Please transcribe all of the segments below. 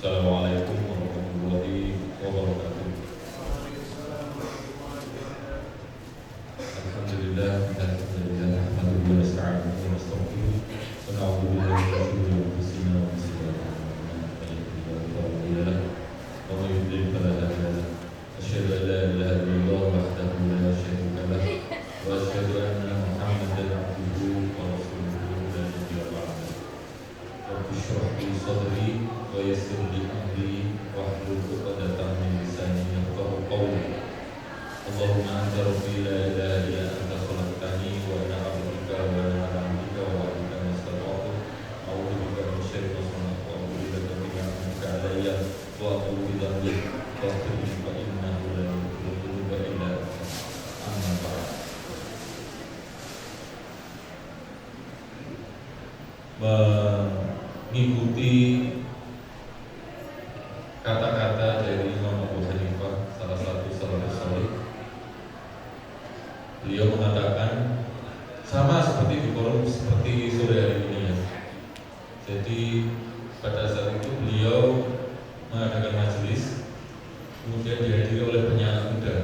Assalamualaikum warahmatullahi wabarakatuh. Alhamdulillah, alhamdulillah, nahmaduhu wa nasta'inuhu wa nastaghfiruh wa na'udzu billahi min shururi anfusina wa min sayyiati a'malina. Wa may yudlil fala hadiya lahu. Asyhadu an la ilaha illallah wahdahu la syarika lahu wa asyhadu anna Muhammadan abduhu wa rasuluhu la nabiyya ba'dahu. Rabbi shrah li sadri wa yassir li amri wahlul 'uqdatam min lisani yafqahu qawli. Allahumma anta rabbi la ilaha illa anta khalaqtani wa ana 'abduka wa ana 'abduka wa bika nastata'tu. A'udzu bika min syarri ma sana'tu wa a'udzu bika min ni'matika 'alayya wa a'udzu bika min dhanbi fa innahu la yaghfiru dhunuba illa anta. Amma ba'd. Mengikuti kata-kata dari Imam Abu Hanifah, salah satu salafus saleh, beliau mengatakan sama seperti di forum seperti sore hari ini ya. Jadi pada saat itu beliau mengadakan majelis, kemudian dihadiri oleh banyak anak muda.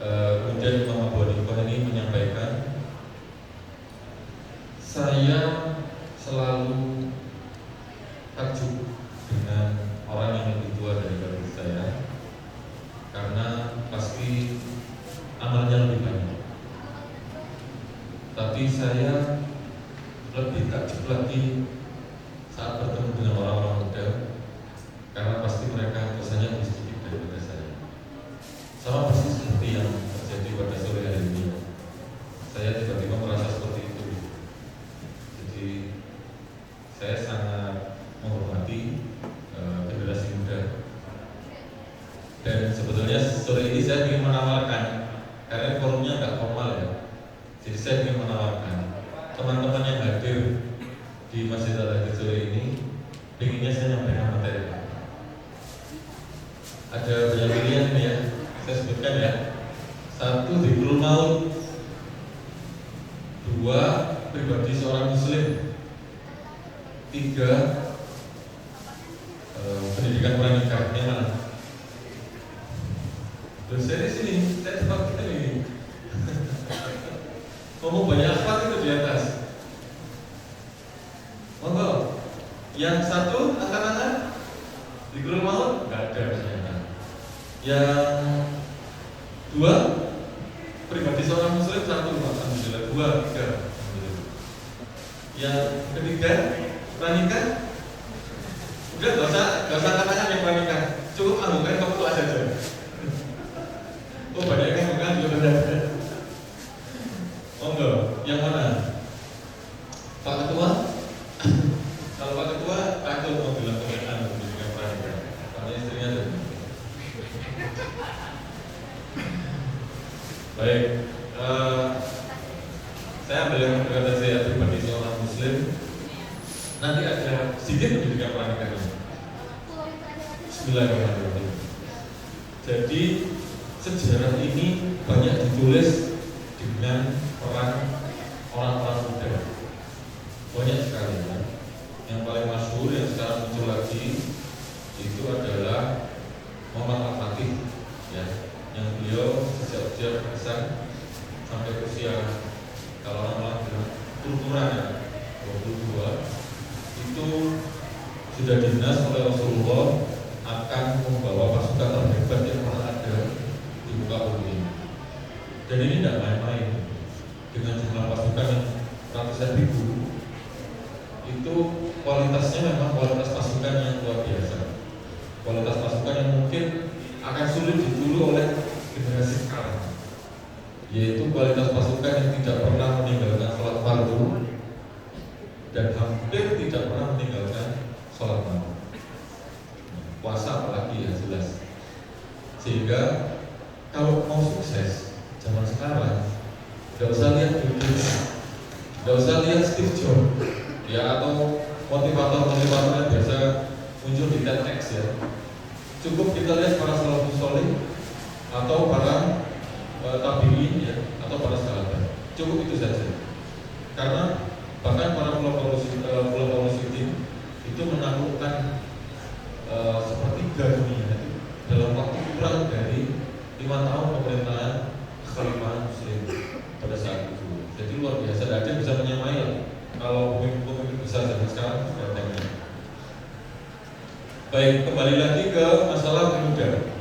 Kemudian Imam Abu Hanifah ini menyampaikan, saya selalu takjub dengan orang yang lebih tua daripada saya, karena pasti amalnya lebih banyak. Tapi saya lebih takjub lagi saat bertemu dengan orang-orang muda, karena pasti mereka dosanya lebih sedikit daripada saya. Sama persis seperti yang terjadi pada sore hari ini. Saya tiba-tiba merasa seperti itu. Jadi saya sangat menghormati generasi muda. Dan sebetulnya sore ini saya ingin menawarkan, karena forumnya nggak formal ya, jadi saya ingin menawarkan teman-teman yang hadir di Masjid Al-Hadid sore ini, inginnya saya nyampaikan materi. Ada banyak pilihan ya, saya sebutkan ya. 1, Dzikrul Maut. 2, pribadi seorang muslim. 3, pendidikan pranikah. Yang mana? Terus saya di sini, saya tempat kita ini. Ngomong banyak akhlak itu di atas. Monggo. Yang 1 angkat-angkat Dzikrul Maut nggak ada ternyata. Yang 2 pribadi seorang muslim 1, alhamdulillah. 2, 3, alhamdulillah. Yang ketiga pranikah. Udah gak usah angkat-angkat yang pranikah. Cukup anggungkan kamu tuh aja. Oh banyak yang bukan juga benar. Oh enggak, yang mana? Pak Ketua? Kalau Pak Ketua takut mau bilang pengen pendidikan pranikah, karena istrinya tuh. Baik, saya ambil yang berkata saya pribadi seorang muslim. Nanti ada sedikit pendidikan pranikah ini. Bismillahirrahmanirrahim. Jadi sejarah ini banyak ditulis dengan peran orang-orang muda. Banyak sekali kan. Yang paling masyhur yang sekarang muncul lagi itu adalah Muhammad Al-Fatih ya, yang beliau sejak usia besar sampai usia, kalau orang-orang bilang ukuran ya, 22, itu sudah dinas oleh Rasulullah akan membawa pasukan terhebat yang pernah ada di muka bumi. Dan ini tidak main-main. Dengan jumlah pasukan yang ratusan ribu, itu kualitasnya memang kualitas pasukan yang luar biasa. Kualitas pasukan yang mungkin akan sulit ditiru oleh generasi sekarang, yaitu kualitas pasukan yang tidak pernah meninggalkan sholat fardu dan hampir tidak pernah meninggalkan sholat malam. Puasa apalagi ya jelas. Sehingga kalau mau sukses zaman sekarang, gak usah lihat Bill Gates, gak usah lihat Steve Jobs ya, atau motivator-motivator yang biasa muncul di TEDx ya. Cukup kita lihat para salafus saleh atau para tabi'in ya, atau para sahabat. Cukup itu saja. Karena bahkan para ulama itu menaklukkan sekarang sudah teknik. Baik, kembali lagi ke masalah pemuda.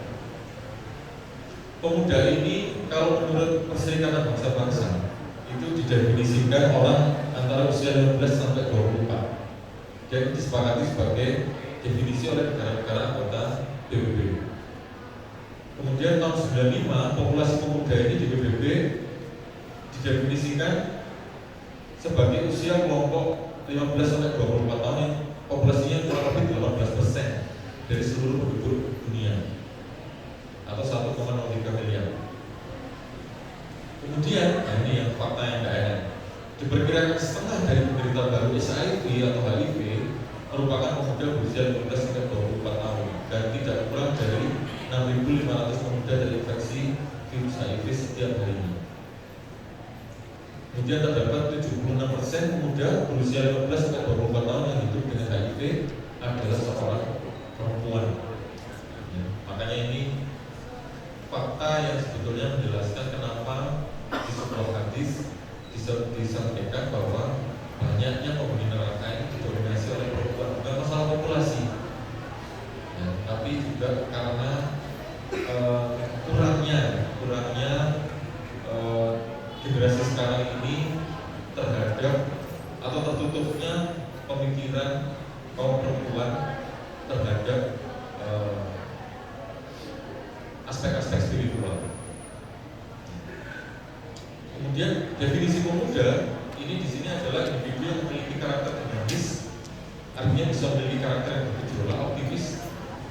Pemuda ini kalau menurut Perserikatan Bangsa-Bangsa itu didefinisikan orang antara usia 15 sampai 24. Dan disepakati sebagai definisi oleh negara-negara anggota PBB. Kemudian tahun 95 populasi pemuda ini di PBB didefinisikan sebagai usia kelompok 15 sampai 24 tahun yang populasinya kurang lebih 18% dari seluruh penduduk dunia atau 1,03 miliar. Kemudian, ini yang fakta yang tidak enak. Diperkirakan setengah dari penderita baru HIV atau HIV merupakan pemuda berusia 15 sampai 24 tahun dan tidak kurang dari 6.500 pemuda terinfeksi virus HIV setiap harinya. Kemudian terdapat 76% pemuda berusia 15 sampai 24 tahun yang hidup dengan HIV adalah seorang perempuan. Ya, makanya ini fakta yang sebetulnya menjelaskan kenapa di sebuah hadis disampaikan bahwa banyaknya penghuni neraka ini didominasi oleh perempuan, bukan masalah populasi, ya, tapi juga karena kurangnya generasi sekarang ini terhadap atau tertutupnya pemikiran kaum perempuan terhadap aspek-aspek spiritual. Kemudian definisi pemuda ini di sini adalah individu yang memiliki karakter dinamis, artinya bisa memiliki karakter yang bergejolak, optimis,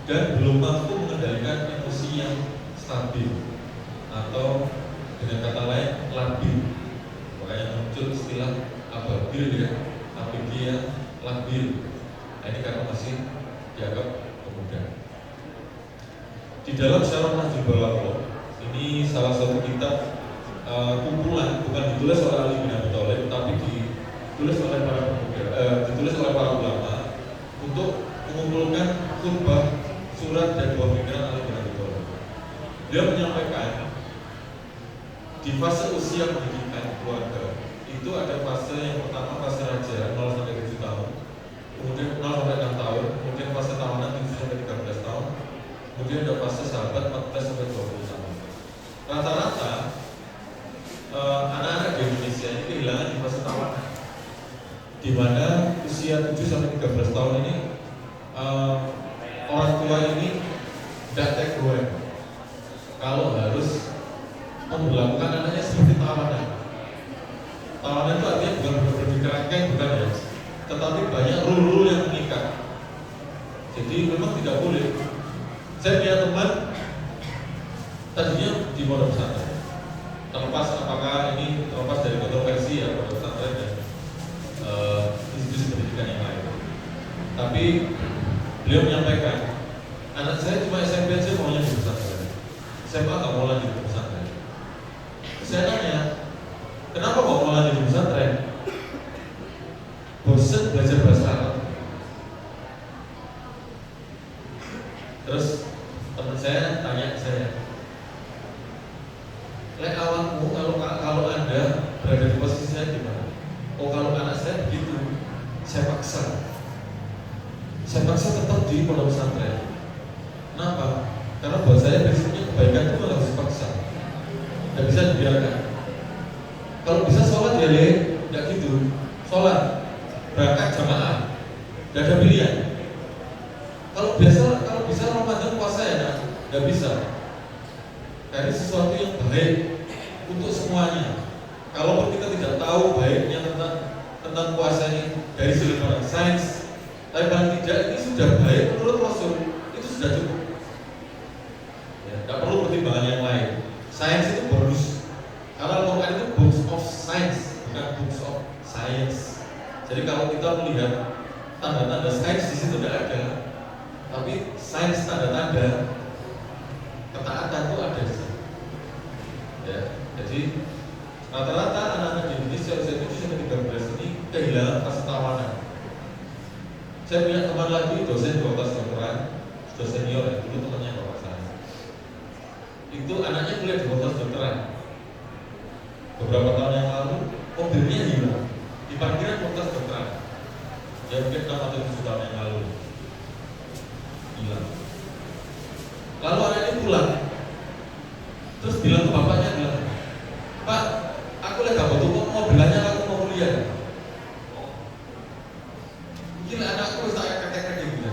dan belum mampu mengendalikan emosi yang stabil atau dengan kata lain labil. Makanya muncul istilah ababil ya, ABG yang labil. Nah, ini karena masih dianggap pemuda. Di dalam Syarah Nahjul Balagha ini salah satu kitab kumpulan, bukan ditulis oleh Ali bin Abi Thalib, tapi ditulis oleh para pemuda, ditulis oleh para ulama untuk mengumpulkan khutbah, surat dan dua pikiran Ali bin Abi Thalib. Dia menyampaikan di fase usia pendidikan keluarga itu ada fase yang pertama fase raja 0 sampai 7 tahun, kemudian 0 sampai 6 tahun, kemudian fase tawanan 7 sampai 13 tahun, kemudian ada fase sahabat 14 sampai 20 tahun. Rata-rata anak-anak di Indonesia ini kehilangan di fase tawanan, di mana usia 7 sampai 13 tahun ini orang tua ini tidak take away kalau harus memperlakukan anaknya seperti tawanan. Tawanan itu artinya bukan benar-benar dikerangkeng, bukan ya, tetapi banyak rule-rule yang mengikat. Jadi memang tidak boleh. Saya punya teman tadinya di pondok pesantren, terlepas apakah ini terlepas dari kontroversi ya pondok pesantren dan institusi pendidikan yang lain. Tapi beliau menyampaikan, anak saya cuma SMP aja maunya di pesantren, SMA nggak mau lanjut di pesantren. Saya tanya, kenapa kok mau lanjut di pesantren? Bosan belajar bahasa Arab. Terus teman saya tanya saya, lek awakmu kalau Anda berada di posisi saya gimana? Oh, kalau anak saya begitu, saya paksa tetap di pondok pesantren. Kenapa? Karena buat saya prinsipnya kebaikan itu harus dipaksa, tidak bisa dibiarkan. Kalau bisa sholat ya tidak gitu, sholat berangkat jamaah, tidak ada pilihan. Kalau bisa Ramadan puasa ya, tidak bisa. Karena sesuatu yang baik untuk semuanya. Kalau kita tidak tahu baiknya tentang puasa ini dari sudut pandang sains, tapi paling tidak ini sudah baik menurut Rasul, itu sudah cukup. Ya, tidak perlu pertimbangan yang lain. Sains itu bonus. Karena Al-Quran itu books of science, bukan books of science. Jadi kalau kita melihat tanda-tanda sains di situ tidak ada, tapi sains tanda-tanda ketaatan itu ada di situ. Ya, jadi rata-rata anak-anak di Indonesia usia 7 sampai 13 ini kehilangan fase tawanan. Saya punya teman lagi dosen fakultas kedokteran, sudah senior ya, dulu temannya bapak saya. Itu anaknya kuliah di fakultas kedokteran. Beberapa tahun yang lalu mobilnya hilang di parkiran fakultas kedokteran. Ya mungkin 6 atau 7 tahun yang lalu hilang. Lalu anak ini pulang, terus bilang ke bapaknya, bilang, Pak, aku lagi gak butuh mobilannya, aku mau kuliah. Gila, anakku saya ketek-ketek gitu.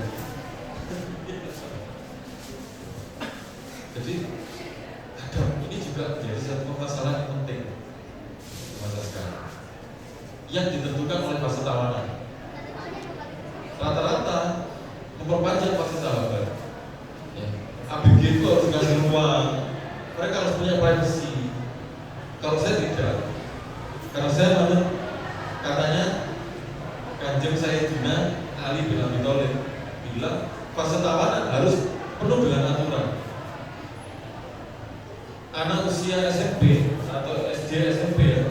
Jadi kadang ini juga menjadi satu permasalahan yang penting masa sekarang, yang ditentukan oleh fase tawanan. Rata-rata memperpanjang fase sahabat. ABG itu harus dikasih ruang, mereka harus punya privacy. Kalau saya tidak, karena saya menurut katanya Kanjeng Sayyidina Ali bin Abi Thalib bilang fase tawanan harus penuh dengan aturan. Anak usia SMP atau SD SMP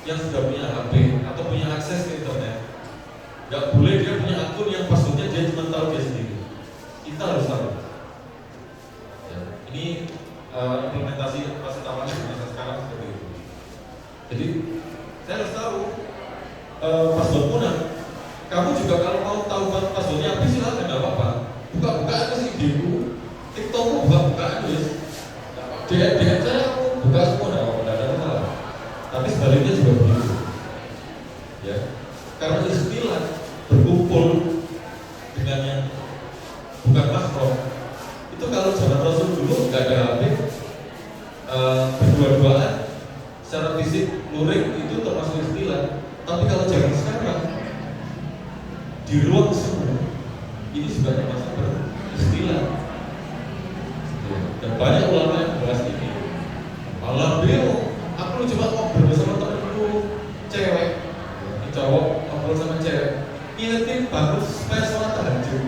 yang sudah punya HP atau punya akses ke internet, nggak boleh dia punya akun yang passwordnya dia cuma tahu dia sendiri. Kita harus tahu. Ya, ini implementasi fase tawanan masa sekarang seperti itu. Jadi saya harus tahu password punah. Kamu juga kalau mau tahu passwordnya apa silahkan, nggak apa-apa. Buka-bukaan sih diriku, TikTokku buka-bukaan guys. DM saya aku buka semua, nggak ada masalah. Tapi sebaliknya juga begitu. Ya, karena istilah berkumpul dengan yang bukan mahram itu kalau zaman Rasul dulu nggak ada HP, berdua-duaan secara fisik luring itu termasuk istilah. Tapi kalau zaman sekarang di ruang semua ini juga termasuk beristilah. Dan banyak ulama yang membahas ini. Allah beliau, aku cuma ngobrol sama temenku cewek, ini cowok ngobrol sama cewek, ingetin bangun supaya sholat tahajud.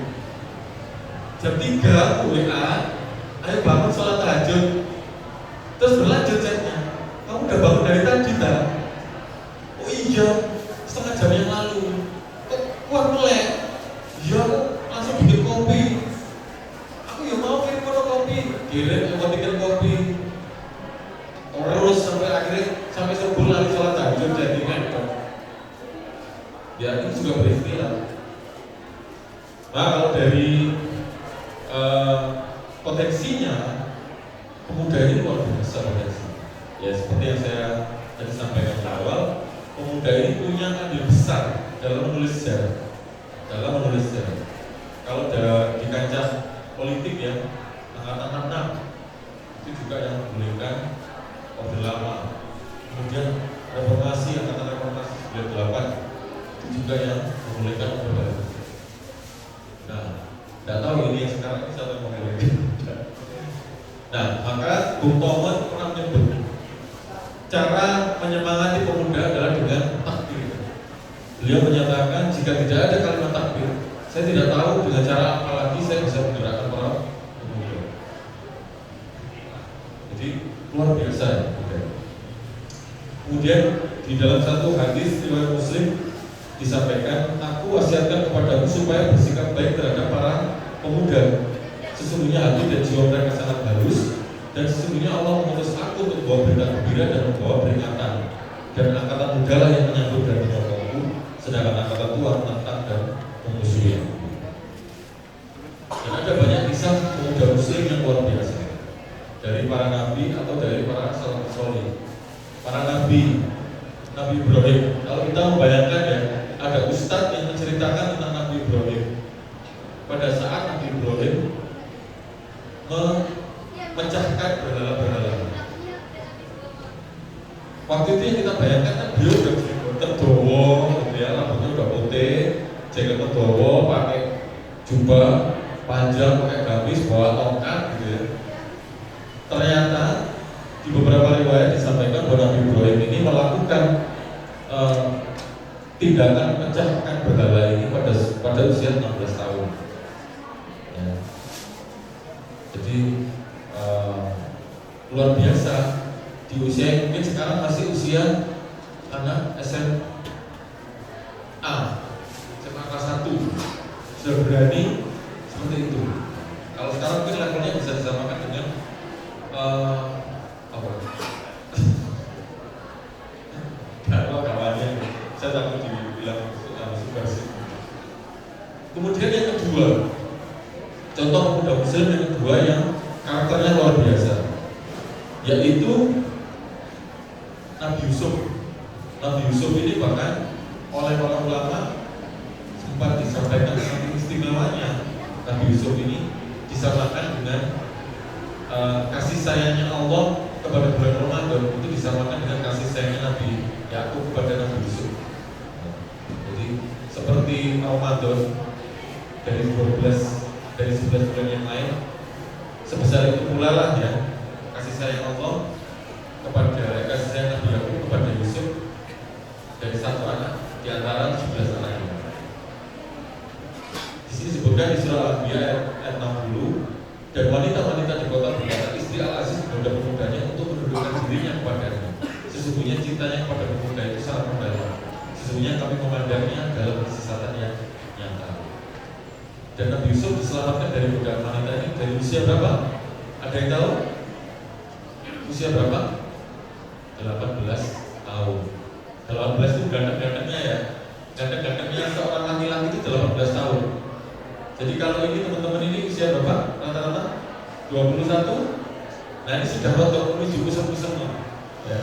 Jam 3 aku WA, ayo bangun sholat tahajud. Terus berlanjut chatnya, kamu udah bangun dari tadi tak? Oh iya, setengah jam yang lalu. Kok kuat melek? Iya, aku langsung bikin kopi. Aku ya mau kirim kopi, kirim aku bikin kopi. Terus sampai akhirnya sampai subuh lari sholat tahajud jadi ngepot. Ya ini juga beristilah. Nah kalau dari potensinya pemuda ini luar biasa potensi. Ya seperti yang saya tadi sampaikan di awal, pemuda ini punya andil besar dalam menulis sejarah. Kalau di kancah politik ya, angkatan 66 itu juga yang membolehkan Orde Lama. Kemudian reformasi, angkatan reformasi 98 itu juga yang membolehkan Orde Baru. Nah, tidak tahu ini yang sekarang ini siapa yang membolehkan. Nah, maka Bung Tomo pernah menyebut cara menyemangati pemuda adalah dengan takbir. Beliau menyatakan jika tidak ada kalimat takbir, saya tidak tahu dengan cara apa lagi saya bisa menggerakkan para pemuda. Jadi luar biasa ya. Kemudian di dalam satu hadis riwayat Muslim disampaikan, aku wasiatkan kepadamu supaya bersikap baik terhadap para pemuda. Sesungguhnya hati dan jiwa mereka sangat halus, dan sesungguhnya Allah mengutus aku untuk membawa berita gembira dan membawa peringatan. Dan angkatan muda lah yang menyambut dan menyokongku, sedangkan angkatan tua menentang dan memusuhi. Dan ada banyak kisah pemuda Muslim yang luar biasa dari para nabi atau dari para salafus saleh. Para nabi, Nabi Ibrahim. Kalau kita membayangkan ya, ada ustadz yang menceritakan tentang Nabi Ibrahim. Pada saat Nabi Ibrahim memecahkan berhala-berhala. Waktu itu yang kita bayangkan kan beliau udah terdowo, gitu ya, rambutnya udah putih, jaketnya dowo, pakai jubah panjang, pakai gamis, bawa tongkat, gitu ya. Ternyata di beberapa riwayat disampaikan bahwa Nabi Ibrahim ini melakukan tindakan memecahkan berhala ini pada usia 16 tahun. Ya. Jadi luar biasa di usia yang mungkin sekarang masih usia anak SMA kelas 1 sudah berani seperti itu. Kalau sekarang mungkin levelnya bisa disamakan dengan kawannya, saya takut dibilang subversif. Kemudian yang kedua, contoh pemuda muslim yang kedua yang karakternya luar biasa, yaitu Nabi Yusuf. Nabi Yusuf ini bahkan oleh para ulama sempat disampaikan saking istimewanya Nabi Yusuf ini disamakan dengan kasih sayangnya Allah kepada bulan Ramadan, itu disamakan dengan kasih sayangnya Nabi Yakub kepada Nabi Yusuf. Jadi seperti Ramadan dari 11 bulan yang lain, sebesar itu pula lah ya kasih sayang Allah kepada kasih sayang Nabi Yakub kepada Yusuf dari satu anak di antara 17 anaknya. Di sini disebutkan di surah Al-Anbiya ayat 60, dan wanita-wanita di kota berkata, istri Al-Aziz memuda-pemudanya untuk menundukkan dirinya kepadanya. Sesungguhnya cintanya kepada pemuda itu sangat mendalam. Sesungguhnya kami memandangnya dalam kesesatan yang nyata. Dan Nabi Yusuf diselamatkan dari budak wanita ini dari usia berapa? Ada yang tahu? Usia berapa? 18 tahun. 18 itu ganteng-gantengnya ya. Ganteng-gantengnya seorang laki-laki itu 18 tahun. Jadi kalau ini teman-teman ini usia berapa? Rata-rata 21. Nah ini sudah rotok menuju kusem-kusem ya.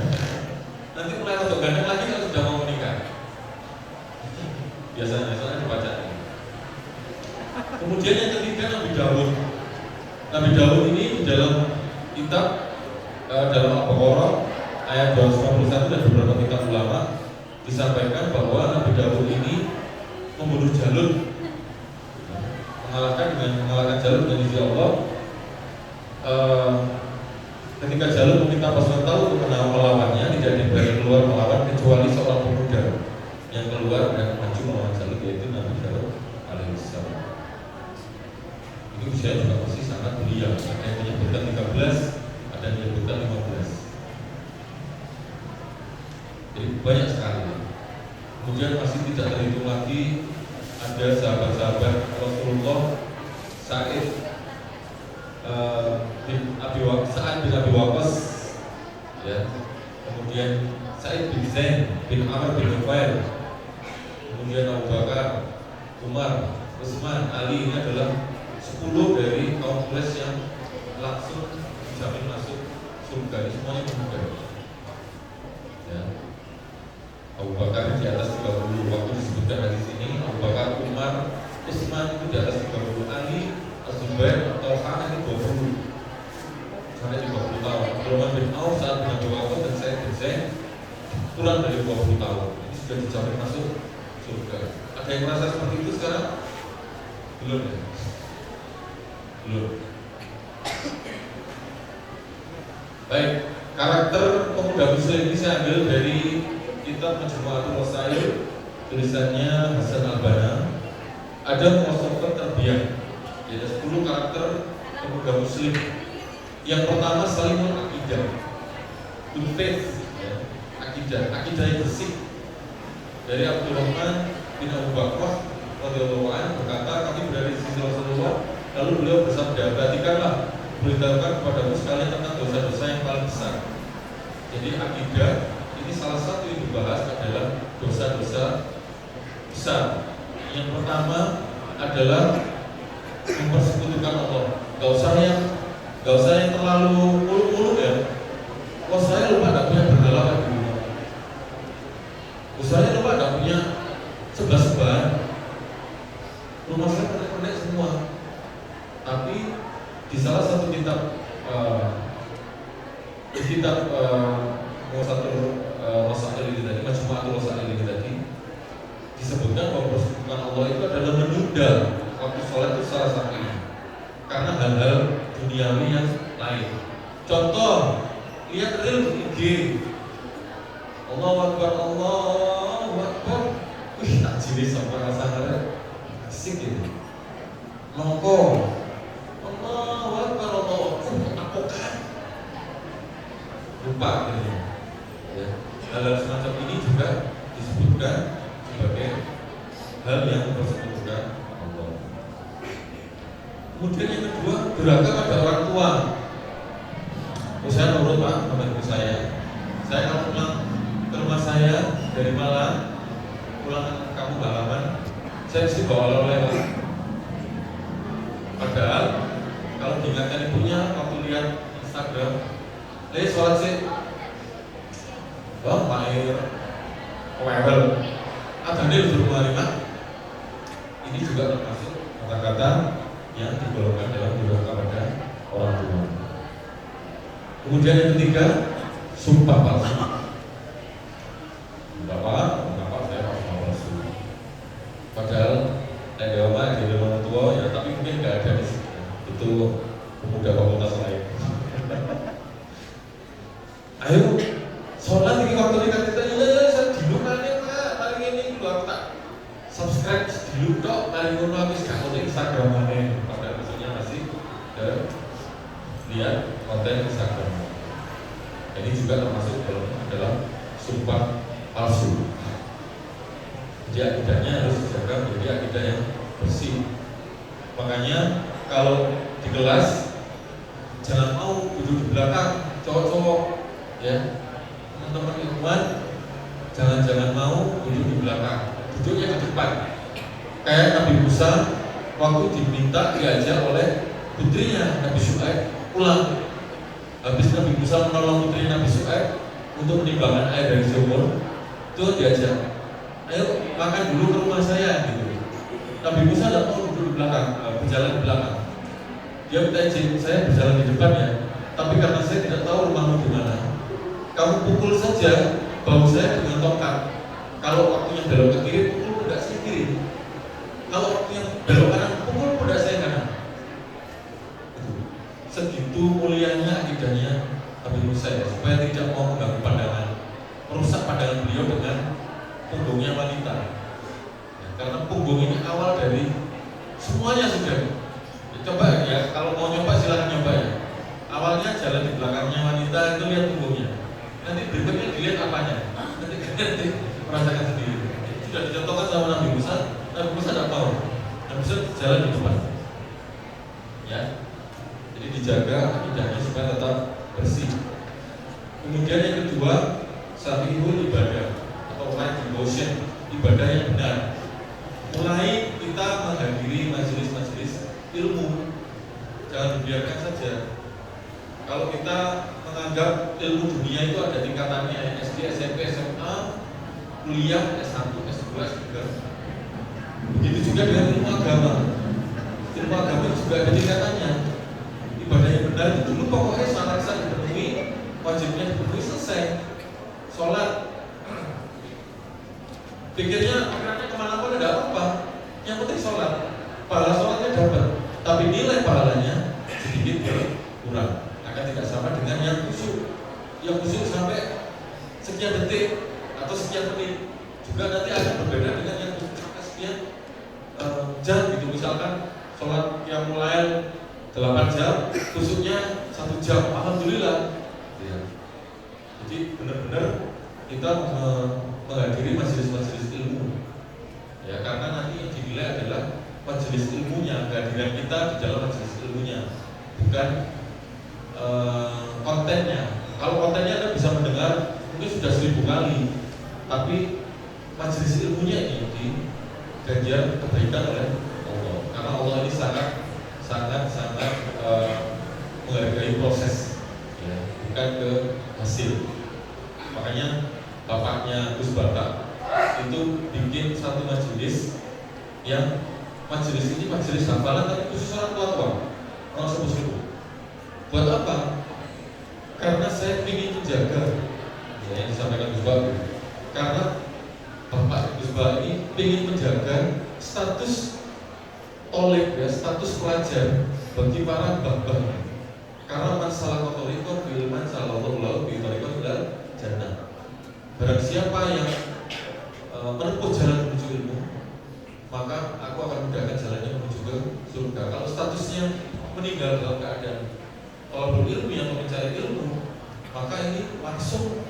Nanti mulai rotok ganteng lagi kalau sudah mau menikah. Biasanya dibaca. Kemudian yang ketiga Nabi Daud. Nabi Daud ini di dalam kitab dalam Al-Baqarah ayat 251 dan beberapa kitab ulama disampaikan bahwa Nabi Daud ini membunuh Jalut, mengalahkan Jalut dengan izin Allah. Ketika Jalut meminta pasukan tahu untuk melawannya, tidak diberani keluar melawan kecuali seorang pemuda yang keluar dan maju melawan Jalut, yaitu Nabi Daud alaihissalam. Ini usia juga masih sangat belia. Ada yang menyebutkan 13, ada yang menyebutkan 15. Jadi banyak sekali. Kemudian masih tidak terhitung lagi ada sahabat-sahabat Rasulullah Sa'id bin Abi Waqqas, ya. Kemudian Sa'id bin Zain bin Amr bin Nufail, kemudian Abu Bakar, Umar, Utsman, Ali. Ini adalah 10 dari kaum Quraisy yang langsung dijamin masuk surga. Ini semuanya pemuda. Ya. Abu Bakar di atas 30, waktu disebutkan dari sini Abu Bakar, Umar, Utsman itu di atas 30, Ali, Az-Zubair, Talha ini 20 sampai 30 tahun. Abdurrahman bin Auf, Sa'ad bin Abi Waqqas dan Sa'id bin Zain kurang dari 20 tahun. Ini sudah dijamin masuk surga. Ada yang merasa seperti itu sekarang? Belum ya? Belum. Baik, karakter pemuda muslim ini saya ambil dari kitab Majmu'atul Wasail, tulisannya Hasan Al-Banna. Ada muasafat tarbiyah, yaitu 10 karakter pemuda muslim. Yang pertama salimul akidah, good faith, ya. Akidah yang bersih. Dari Abdurrahman bin Abu Bakar radhiyallahu anhu berkata, kami berada di sisi Rasulullah, lalu beliau bersabda, perhatikanlah, beritahukan kepadamu sekalian tentang dosa-dosa yang paling besar. Jadi akidah ini salah satu yang dibahas adalah dosa-dosa besar. Yang pertama adalah mempersekutukan Allah. Gak usah yang terlalu muluk-muluk ya. Kalau saya lupa gak punya berhala di rumah. Saya lupa gak punya 11 ban. Rumah saya pendek-pendek semua. Tapi di salah satu kitab Wasail ini tadi, Majmu'atul Wasail ini tadi disebutkan bahwa persekutukan Allah itu adalah menunda waktu sholat itu salah satunya karena hal-hal duniawi yang lain. Contoh, lihat reel di IG, Allahu Akbar, Allahu Akbar, wih tak jadi sampai rasanya asik gitu. Nongko, Allahu Akbar, Allahu Akbar, apa kan? Lupa gitu. Ya. Hal-hal semacam ini juga disebutkan sebagai hal yang mempersekutukan Allah. Kemudian yang kedua, durhaka pada orang tua. Saya nurut Pak sama ibu saya. Saya kalau pulang ke rumah saya dari Malang, pulang ke kampung halaman, saya mesti bawa oleh-oleh Pak. Padahal kalau diingatkan ibunya waktu lihat Instagram, sholat sih, bang, main level, ada di rumah lima. Ini juga termasuk kata-kata yang digolongkan dalam durhaka pada orang tua. Kemudian yang ketiga, sumpah palsu. Bapak, mengapa saya sumpah palsu? Padahal ada orang tua ya, tapi mungkin nggak ada di situ. Itu pemuda fakultas lain. Ayo, sholat ini waktu ini kita saya dulu kali paling ini dulu aku tak subscribe dulu dok, paling ngono habis gak konten Instagram mana. Pada maksudnya masih lihat konten Instagram. Ini juga termasuk dalam sumpah palsu. Jadi akidahnya harus dijaga menjadi akidah yang bersih. Makanya kalau di kelas jangan mau duduk di belakang cowok-cowok, ya teman-teman ilmuwan, jangan mau duduk di belakang, duduknya di depan. Kayak Nabi Musa waktu diminta diajak oleh putrinya Nabi Syuaib pulang. Habis Nabi Musa menolong putri Nabi Syuaib untuk menimbangkan air dari sumur, itu diajak, ayo makan dulu ke rumah saya gitu. Nabi Musa tidak mau duduk di belakang, berjalan di belakang. Dia minta izin, saya berjalan di depan ya, tapi karena saya tidak tahu rumahmu di mana, kamu pukul saja bahu saya dengan tongkat. Kalau waktunya belok ke kiri, pukul pundak saya kiri. Kalau waktunya belok kanan, pukul pundak saya kanan. Segitu mulianya akidahnya Nabi Musa ya, supaya tidak mau mengganggu pandangan, merusak pandangan beliau dengan punggungnya wanita. Ya, karena punggung ini awal dari semuanya sudah. Ya, coba ya, kalau mau nyoba silahkan nyoba ya. Awalnya jalan di belakangnya wanita itu lihat punggungnya. Nanti berikutnya dilihat apanya. Nanti merasakan sendiri. Sudah dicontohkan sama Nabi Musa tidak tahu. Nabi Musa jalan di depan. Ya. Jadi dijaga akidahnya supaya tetap bersih. Kemudian yang kedua, syafi'ul ibadah atau right devotion, ibadah yang benar. Mulai kita menghadiri majelis-majelis ilmu, jangan dibiarkan saja. Kalau kita menganggap ilmu dunia itu ada tingkatannya, SD, SMP, SMA, kuliah, S1, S2, S3. Begitu juga dengan ilmu agama. Ilmu agama juga ada tingkatannya. Ibadah yang benar itu dulu pokoknya syarat-syarat dipenuhi, wajibnya dipenuhi, selesai. Sholat, pikirnya akhirnya kemana pun ada apa, yang penting sholat, pahala sholatnya dapat, tapi nilai pahalanya sedikit berkurang. Akan tidak sama dengan yang khusyuk. Yang khusyuk sampai sekian detik atau sekian menit, juga nanti akan berbeda dengan yang khusyuk sampai sekian jam gitu. Misalkan sholat yang mulai 8 jam, khusyuknya 1 jam, alhamdulillah ya. Jadi benar-benar kita menghadiri majelis-majelis ilmu ya, karena nanti yang dinilai adalah majelis ilmunya, kehadiran kita di dalam majelis ilmunya, bukan kontennya. Kalau kontennya Anda bisa mendengar mungkin sudah 1000 kali, tapi majelis ilmunya ini diganjar kebaikan oleh Allah, karena Allah ini sangat menghargai proses ya, bukan ke hasil. Makanya bapaknya Gus Batak itu bikin satu majelis yang majelis ini majelis hafalan tapi khusus orang tua, orang sepuh-sepuh. Buat apa? Karena saya ingin menjaga ya, yang disampaikan Gus Batak. Karena Bapak Gus Batak ini ingin menjaga status tolib ya, status pelajar bagi para mbah-mbah. Karena masalah kotoriko bilman sallallahu alaihi wasallam jannah. Barang siapa yang menempuh jalan menuju ilmu, maka aku akan mudahkan jalannya menuju ke surga. Kalau statusnya meninggal dalam keadaan tolabul ilmu yang mencari ilmu, maka ini langsung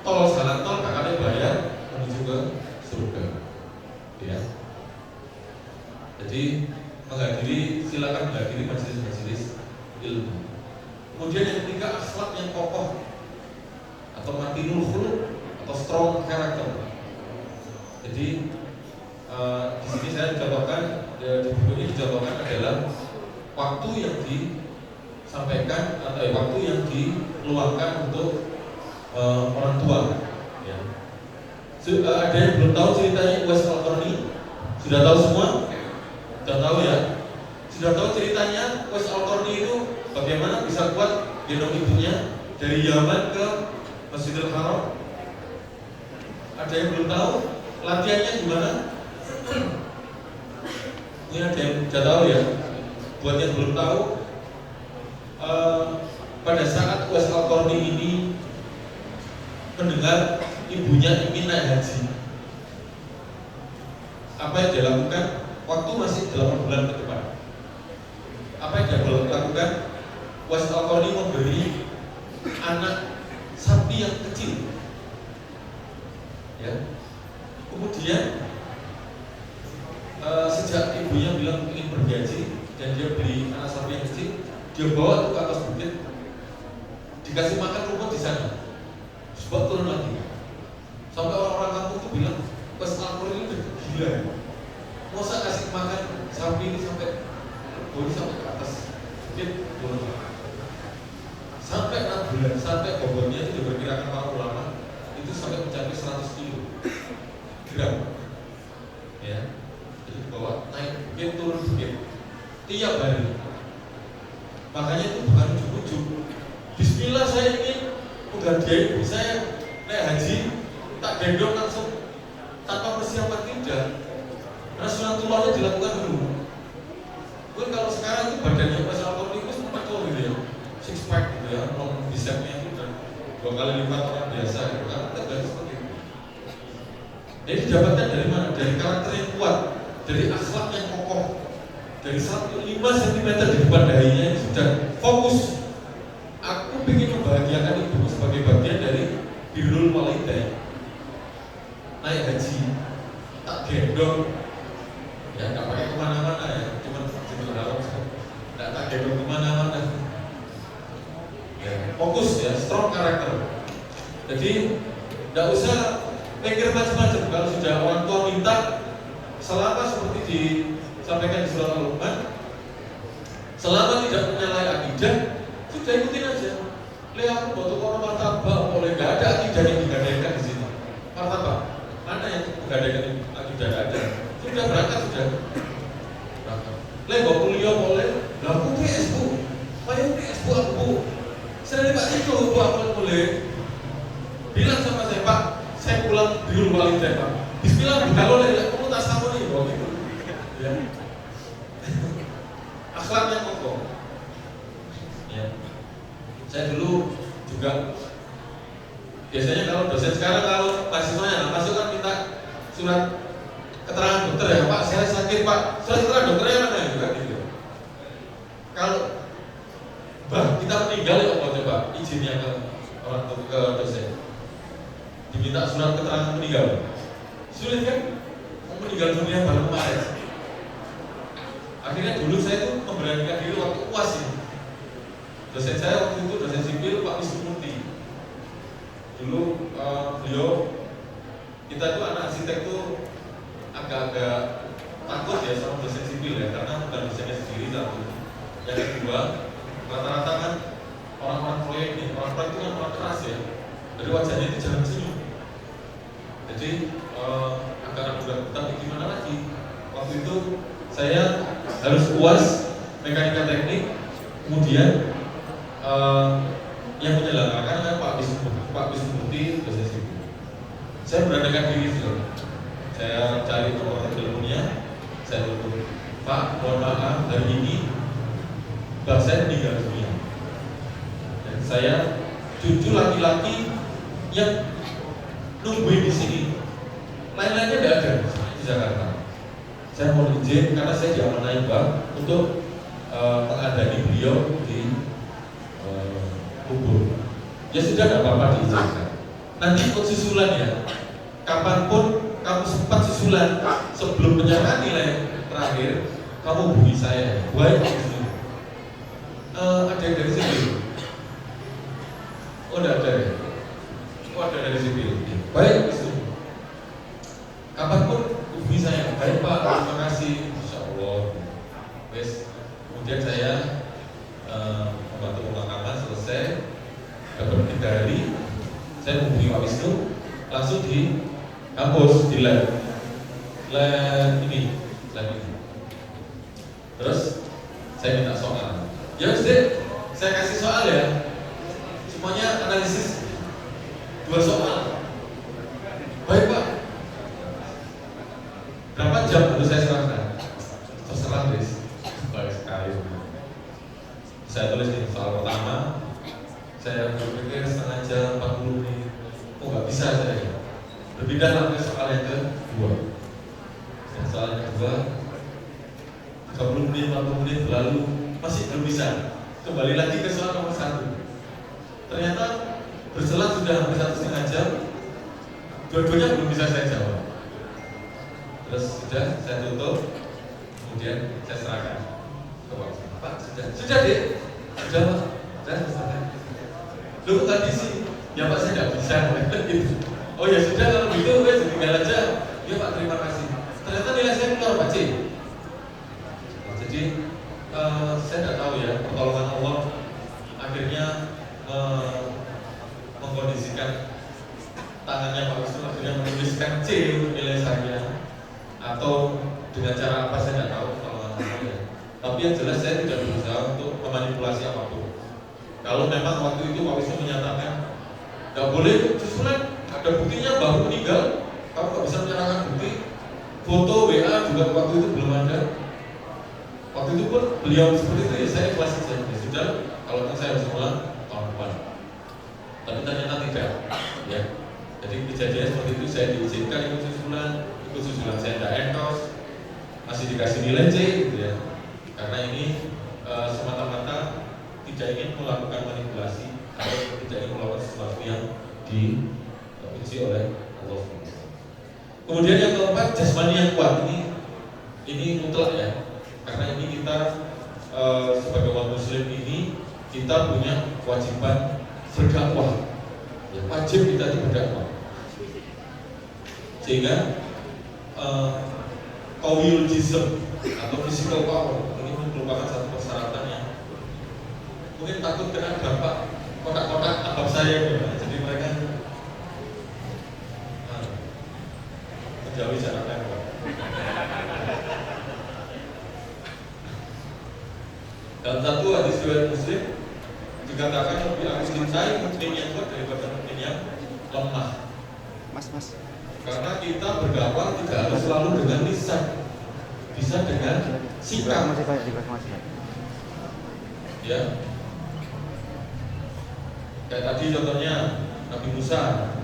tol, jalan tol akan bayar menuju ke surga. Ya. Jadi silakan menghadiri majelis-majelis ilmu. Kemudian yang ketiga, akhlak yang kokoh atau matinul khuluq atau strong character. Jadi di sini saya contohkan di buku ini dicontohkan adalah waktu yang disampaikan atau waktu yang diluangkan untuk orang tua. Ya. Ada yang belum tahu ceritanya Uwais Al-Qarni? Sudah tahu semua? Sudah tahu ya? Sudah tahu ceritanya Uwais Al-Qarni itu bagaimana bisa kuat gendong ibunya dari Yaman ke Masjidil Haram? Ada yang belum tahu? Latihannya gimana? Ini ada yang sudah tahu ya? Buat yang belum tahu, pada saat Uwais Al-Qarni ini mendengar ibunya ingin naik haji, apa yang dia lakukan? Waktu masih 8 bulan ke depan. Apa yang dia lakukan? Uwais Al-Qarni memberi anak sapi yang kecil, ya. Kemudian sejak ibunya bilang ingin pergi haji dan dia beli anak sapi yang kecil, dia bawa ke atas bukit, dikasih makan rumput di sana, sebab turun lagi. Sampai orang-orang kampung itu bilang, Uwais Al-Qarni ini udah gila ya. Masa kasih makan sapi ini sampai ke atas bukit turun. Sampai 6 bulan, sampai bobotnya itu diperkirakan para ulama itu sampai mencapai 100 kilo gram. Ya, jadi bawa naik bukit turun bukit tiap hari. Makanya itu bukan ujuk-ujuk. Bismillah saya ingin menghargai ibu saya naik haji, tak gendong langsung tanpa persiapan, tidak. Karena sunatullahnya dilakukan dulu. Mungkin kalau sekarang itu badannya Uwais Al-Qarni itu sempat gitu ya, six pack gitu ya, bisepnya itu dan 2 kali lipat orang biasa gitu kan, tegak seperti itu. Jadi didapatkan dari mana? Dari karakter yang kuat, dari akhlak yang kokoh, dari 5 cm di depan dahinya yang sudah fokus. Aku ingin membahagiakan ibu sebagai bagian dari birrul walidain. Naik haji, tak gendong, ya nggak pakai kemana-mana ya, cuma Masjidil Haram, nggak tak gendong kemana-mana. Ya, fokus ya, strong karakter. Jadi nggak usah mikir macam-macam. Kalau sudah orang tua minta, selama seperti disampaikan di surah Al-Luqman, selama tidak menyalahi akidah, sudah ikutin aja. Lihat aku butuh orang martabak, boleh nggak ada akidah yang digadaikan di sini. Martabak mana yang digadaikan akidah? Ada. Sudah berangkat sudah. Lihat bawa kuliah boleh. Lah aku PS bu, saya PS bu aku. Saya Pak itu bu aku boleh. Bilang sama saya Pak, saya pulang birrul walidain Pak. Bismillah kalau lihat kamu tak sama nih bawa gitu. Ya. Akhlaknya kokoh. Ya. Saya dulu juga biasanya kalau dosen sekarang kalau mahasiswanya masuk kan minta surat keterangan dokter ya Pak, saya sakit Pak, surat keterangan dokternya mana juga gitu. Kalau kita meninggal ya Allah coba izinnya ke orang ke dosen, diminta surat keterangan meninggal, sulit kan? Meninggal dunia baru kemarin. Akhirnya dulu saya tuh memberanikan diri waktu UAS ini. Dosen saya waktu itu dosen sipil Pak Wisnu Murti. Dulu beliau, kita tuh anak arsitek tuh agak-agak takut ya sama dosen sipil ya, karena bukan dosennya sendiri satu. Yang kedua, rata-rata kan orang-orang proyek nih, orang proyek itu kan orang keras ya. Jadi wajahnya itu jarang senyum. Jadi agak juga, tapi gimana lagi? Waktu itu saya harus UAS mekanika teknik, kemudian yang menyelenggarakan kan Pak Wisnu Murti dosen sipil. Saya beranikan diri dulu. Saya cari nomor teleponnya, saya telepon, Pak, mohon maaf hari ini Mbak saya meninggal dunia. Dan saya cucu laki-laki yang nungguin di sini. Lain-lainnya tidak ada di Jakarta. Saya mau izin karena saya diamanai Bang untuk mengadani beliau di kubur. Ya sudah, tidak apa-apa diizinkan. Nanti ikut susulan ya. Kapanpun kamu sempat susulan sebelum penyerahan nilai terakhir, kamu hubungi saya. Baik, ada yang dari sipil? Oh, tidak ada ya? Oh, ada dari sipil. Baik, kapanpun hubungi saya. Baik Pak, terima kasih. Insya Allah. Kemudian saya membantu pemakaman selesai, dapat 3 hari, saya menghubungi Pak Wisnu, langsung di kampus, di lab ini. Terus saya minta soal. Ya Dek, saya kasih soal ya. Semuanya analisis 2 soal. Baik Pak. Berapa jam baru saya serahkan? Terserah Riz. Baik sekali. Saya tulis nih soal pertama. Saya berpikir setengah jam, 40 menit. Oh nggak bisa saya. Berpindah ke soal yang kedua. Dan soal yang kedua 30 menit, 40 menit berlalu, masih belum bisa. Kembali lagi ke soal nomor 1. Ternyata berselang sudah hampir 1,5 jam, dua-duanya belum bisa saya jawab. Terus sudah saya tutup, kemudian saya serahkan ke Pak. Sudah Dek, sudah Pak, sudah selesai. Loh tadi sih, ya Pak saya tidak bisa. Oh ya sudah, kalau gitu wes tinggal aja. Ya Pak, terima kasih. Ternyata nilai saya keluar Pak C. Jadi saya tidak tahu ya, pertolongan Allah akhirnya mengkondisikan tangannya Pak Wisnu akhirnya menuliskan C untuk nilai saya, atau dengan cara apa saya tidak tahu pertolongan Allah ya. Tapi yang jelas saya tidak berusaha untuk memanipulasi apapun. Kalau memang waktu itu Pak Wisnu menyatakan nggak boleh susulan, ada buktinya baru meninggal, kamu nggak bisa menyerahkan bukti, foto WA juga waktu itu belum ada. Waktu itu pun beliau seperti itu ya, saya ikhlas saja. Ya sudah, kalau saya harus ulang tahun depan. Tapi ternyata tidak, ya. Jadi kejadian seperti itu saya diizinkan ikut susulan saya tidak endorse, masih dikasih nilai C, gitu ya. Karena ini semata-mata tidak ingin melakukan manipulasi atau tidak ingin melakukan sesuatu yang dibenci oleh Allah. Kemudian yang keempat, jasmani yang kuat. Ini mutlak ya. Karena ini kita sebagai umat muslim ini kita punya kewajiban berdakwah. Ya, wajib kita berdakwah. Sehingga qawiyul jism atau physical power ini merupakan satu persyaratan yang mungkin takut kena dampak kotak-kotak abab saya ya. Jadi mereka menjauhi jarak tembak. Dalam satu hadis riwayat Muslim dikatakan lebih aku cintai mukmin yang kuat daripada mukmin yang lemah. Mas. Karena kita berdakwah tidak harus selalu dengan lisan, bisa dengan sikap. Masih banyak di Mas. Ya. Kayak tadi contohnya Nabi Musa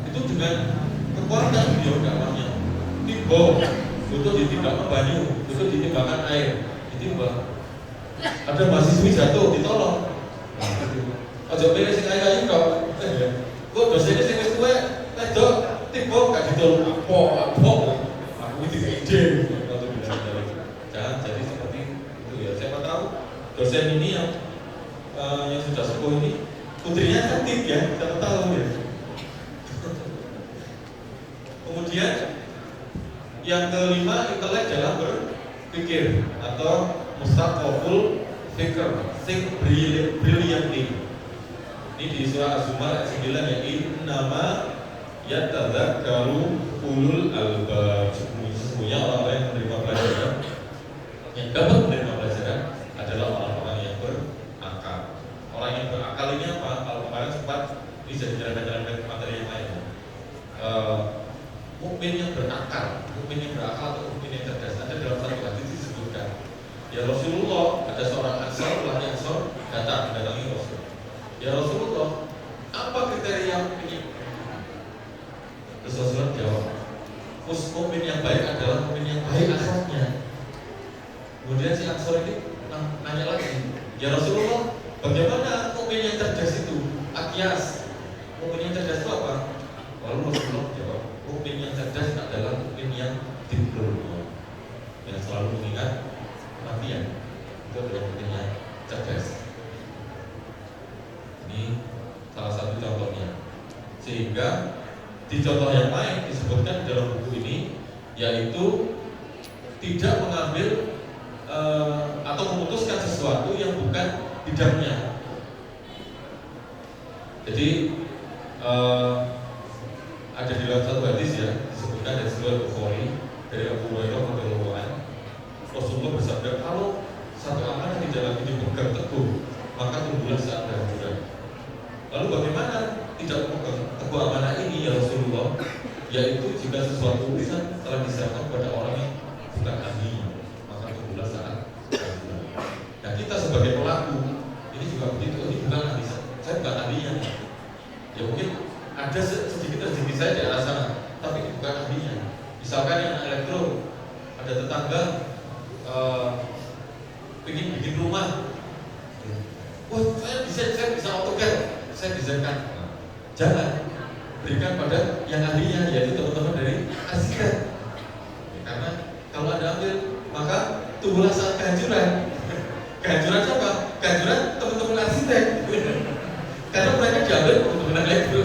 itu dengan kekuatan beliau dakwahnya. Tiba, butuh ditimbangkan banyu, butuh ditimbangkan air, ditimbang. Ada mahasiswi jatuh, ditolong. Aja pilih sing ayu kok. Kok dosene sing wis tuwek, wedok, tiba gak ditolong apa. Aku iki ide. Jangan jadi seperti itu ya. Siapa tahu dosen ini yang sudah sepuh ini putrinya cantik ya, siapa tahu ya. Kemudian yang kelima, intelek dalam berpikir atau mustaqoful fikr, think brilliantly. Ini di surah Az-Zumar ayat 9 ya, innama yatadzakkaru ulul albab. Sesungguhnya orang-orang yang menerima pelajaran, yang dapat menerima pelajaran adalah orang-orang yang berakal. Orang yang berakal ini apa? Kalau kemarin sempat ini jadi jalan-jalan materi yang lain. Mukmin yang berakal atau mukmin yang cerdas. Ada dalam satu hadis disebutkan, ya Rasulullah, ada seorang Ansar, ulama Ansar datang mendatangi Rasul. Ya Rasulullah, apa kriteria mukmin? Rasulullah jawab, mukmin yang baik adalah mukmin yang baik akhlaknya. Kemudian si Ansar ini nanya lagi, ya Rasulullah, bagaimana mukmin yang cerdas itu? Akyas, mukmin yang cerdas itu apa? Lalu Rasulullah jawab, mukmin yang cerdas adalah mukmin yang diploma, yang selalu mengingat kematian. Itu adalah mukmin yang cerdas. Ini salah satu contohnya. Sehingga di contoh yang lain disebutkan dalam buku ini, yaitu tidak mengambil atau memutuskan sesuatu yang bidangnya. Jadi ada di dalam satu hadis ya, disebutkan dari Sahih Bukhari dari Abu Hurairah radhiyallahu anhu, Rasulullah bersabda, kalau satu amanah tidak lagi dipegang teguh, maka tunggulah saat kehancuran. Lalu bagaimana tidak memegang teguh amanah ini ya Rasulullah? Yaitu jika sesuatu urusan telah diserahkan kepada orang yang bukan ahlinya, maka tunggulah saat kehancuran. Nah kita sebagai pelaku ini juga begitu, ini bukan ahli, saya bukan ahlinya. Ya mungkin ada sedikit rezeki saya di arah sana, tapi itu bukan ahlinya. Misalkan yang elektro, ada tetangga ingin bikin rumah, wah saya bisa AutoCAD, saya desainkan. Jangan berikan pada yang ahlinya, yaitu teman-teman dari arsitek. Karena kalau Anda ambil, maka tunggulah saat kehancuran. Kehancuran siapa? Kehancuran teman-teman arsitek. Karena mereka diambil teman-teman elektro.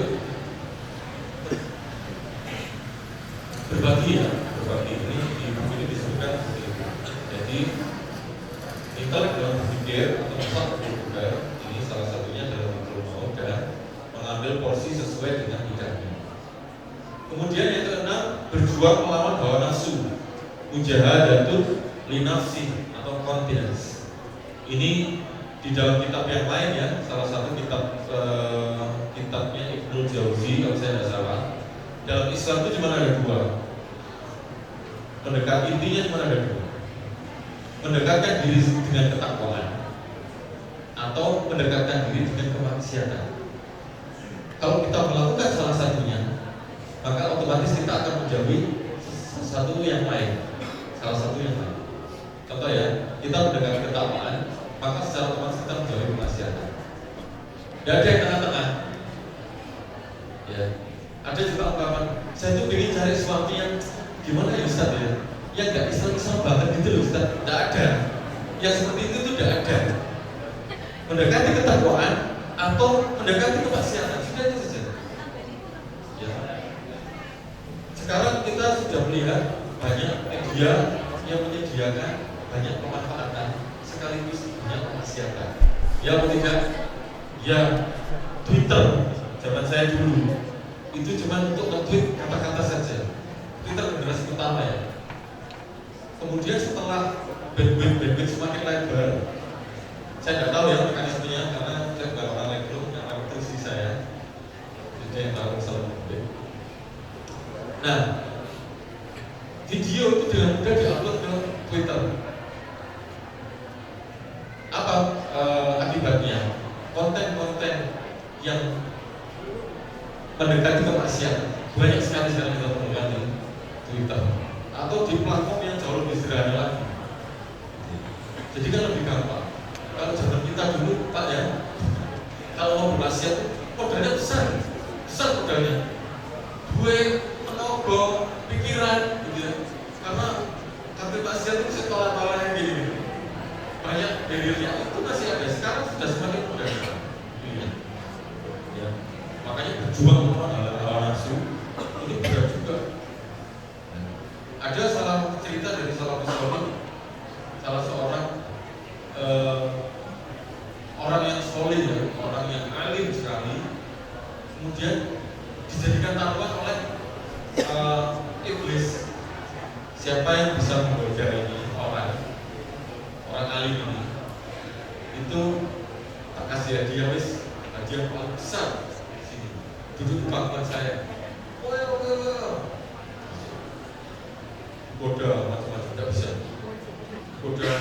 Berbagi ya, berbagi ini di buku ini disebutkan seperti itu. Jadi intelek dalam berpikir atau pusat berpikir ini salah satunya adalah mikro dan mengambil porsi sesuai dengan bidangnya. Kemudian yang keenam, berjuang melawan hawa nafsu, mujahadatul linafsi atau confidence. Ini di dalam kitab yang lain ya, salah satu kitabnya Ibnu Jauzi kalau saya tidak salah. Dalam Islam itu cuma ada dua. Intinya cuma ada dua. Mendekatkan diri dengan ketakwaan atau mendekatkan diri dengan kemaksiatan. Kalau kita melakukan salah satunya, maka otomatis kita akan menjauhi satu yang lain. Salah satu yang lain. Contoh ya, kita mendekatkan ketakwaan, maka secara otomatis kita menjauhi kemaksiatan. Tidak ada yang tengah-tengah. Ya. Ada juga ungkapan, saya tuh ingin cari sesuatu yang gimana ya Ustaz ya, yang nggak Islam banget gitu loh Ustaz. Tidak ada. Yang seperti itu tuh tidak ada. Mendekati ketakwaan atau mendekati kemaksiatan, sudah itu saja. Ya. Sekarang kita sudah melihat banyak media yang menyediakan banyak pemanfaatan sekaligus banyak kemaksiatan. Ya tidak, ya Twitter zaman saya dulu itu cuma untuk nge-tweet kata-kata saja. Twitter generasi pertama ya. Kemudian setelah bandwidth semakin lebar, saya tidak tahu ya mekanismenya karena saya bukan orang elektro, yang elektrisi saya, jadi yang tahu masalah bandwidth. Nah, video itu dengan mudah diupload ke Twitter. Apa akibatnya? Konten-konten yang mendekati kemaksiatan banyak sekali sekarang kita temukan di Twitter atau di platform yang jauh lebih sederhana lagi. Jadi kan lebih gampang. Kalau zaman kita dulu Pak ya, kalau mau bermaksiat modalnya besar modalnya. Gue tenaga, pikiran, gitu ya. Karena maksiat itu sekolah-sekolah yang gini. Banyak barriernya itu masih ada. Sekarang sudah semakin mudah. Ya. Makanya berjuang melawan hawa nafsu ini berat juga. Ada salah cerita dari salah seorang orang yang solid ya, orang yang alim sekali, kemudian dijadikan taruhan oleh iblis. Siapa yang bisa menggoda ini orang alim ini, itu tak kasih hadiah hadiah paling besar. Duduk di pangkuan saya, goda macam-macam tidak bisa, goda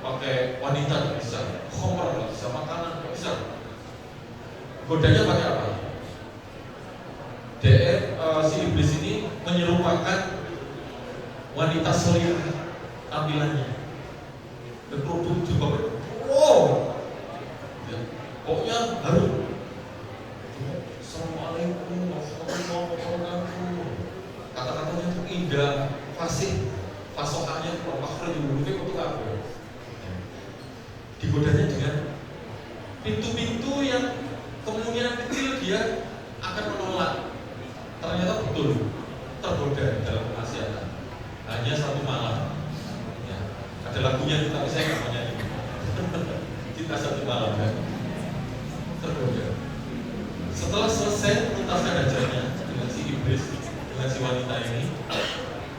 pakai wanita tidak bisa, khomer tidak bisa, makanan tidak bisa. Godanya pakai apa? Si iblis ini menyerupakan wanita solihah tampilannya, berkerudung juga, wow, ya, pokoknya harus. Assalamualaikum warahmatullahi wabarakatuh. Kata-katanya itu indah, fasih, fasohannya makhrajul huruf itu apa? Digodanya dengan pintu-pintu yang kemungkinan kecil dia akan menolak. Ternyata betul tergoda dalam kemaksiatan. Hanya satu malam. Ya, ada lagunya tapi saya nggak mau nyanyi. Cinta satu malam kan? Tergoda. Setelah selesai menuntaskan hajatnya dengan si iblis, dengan si wanita ini,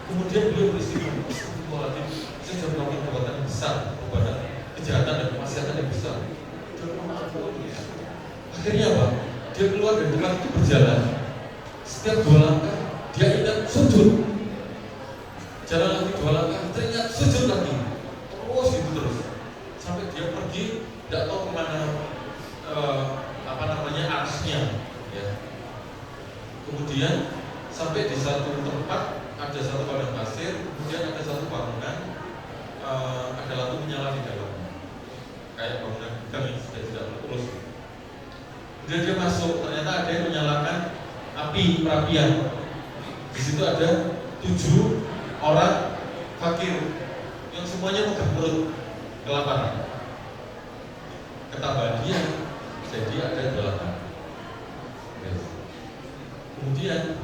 kemudian beliau beristighfar, astagfirullahaladzim, saya sudah melakukan perbuatan yang besar, perbuatan kejahatan dan kemaksiatan yang besar. Akhirnya apa? Dia keluar dari tempat itu berjalan. Setiap 2 langkah dia ingat sujud. Jalan lagi 2 langkah, teringat sujud lagi. Terus gitu terus. Sampai dia pergi, tidak tahu kemana arahnya. Ya. Kemudian sampai di satu tempat ada satu padang pasir, kemudian ada satu bangunan, ada lampu menyala di dalamnya, kayak bangunan gang yang sudah tidak terus. Kemudian dia masuk, ternyata ada yang menyalakan api perapian. Di situ ada 7 orang fakir yang semuanya megang perut kelaparan. Ketambahan dia, jadi ada 8. Kemudian